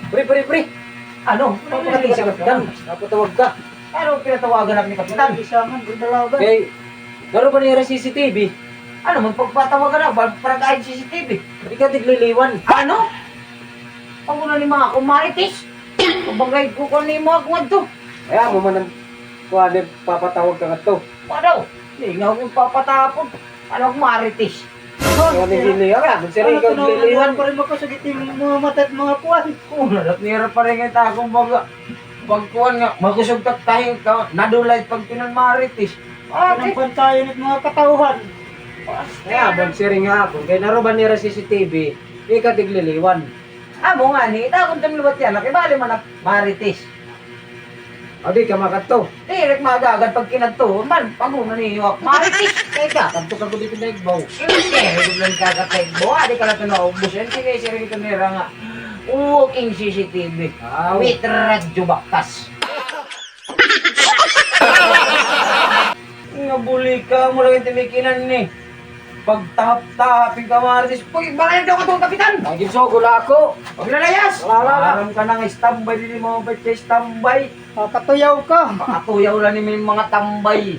Pre. Ano? Pagpakating si Kapitan. Napatawag ka. Ano pinatawagan namin ni Kapitan? Isangan, dalagan. Kay, naroon ba niya CCTV? Ano, magpagpatawagan na, parang kahit CCTV. Hindi ka tigliliwan. Ano? Ako na ni mga kumaritis. Kabagay ko ni mga kumadto. Kaya mo man ang kuwanin, papatawag ka nga to. Ano? Hindi nga akong papatapon. Ano kumaritis? Kaya nagliliwan ka, magsari ka nagliliwan. Pa rin makasagit yung mga mata at mga kuwan. Nira pa rin nga takong baga. Pagkuhan nga, magusog tayo ka, nadulay pag pinanmaritis. Ang pantayan at mga katauhan. Kaya, magsari nga ako. Kaya naroon ba nira CCTV, hindi ka tigliliwan. Amo nga ni, takong tumilawat yan, nakibali man na maritis. O di ka makato. Direk magagad pag kinadto, man, pag-una niyo, maritis. Kaya kanto ka ko dito na igbaw. Hindi, lang kakataigbaw. Di ka na ito naubusin. Sige, sir, ito nira nga. Walking CCTV. With radyo baktas. Nabuli ka mo lang yung timikinan ni. Pagtahap-tahapin ka maritis. Pag balayan daw ka itong kapitan. Pagin so, gula ako. Paglalayas. Alam ka nang istambay. Hindi mo ba standby? Katuyaw ka. Makatuyaw lang ni mga tambay.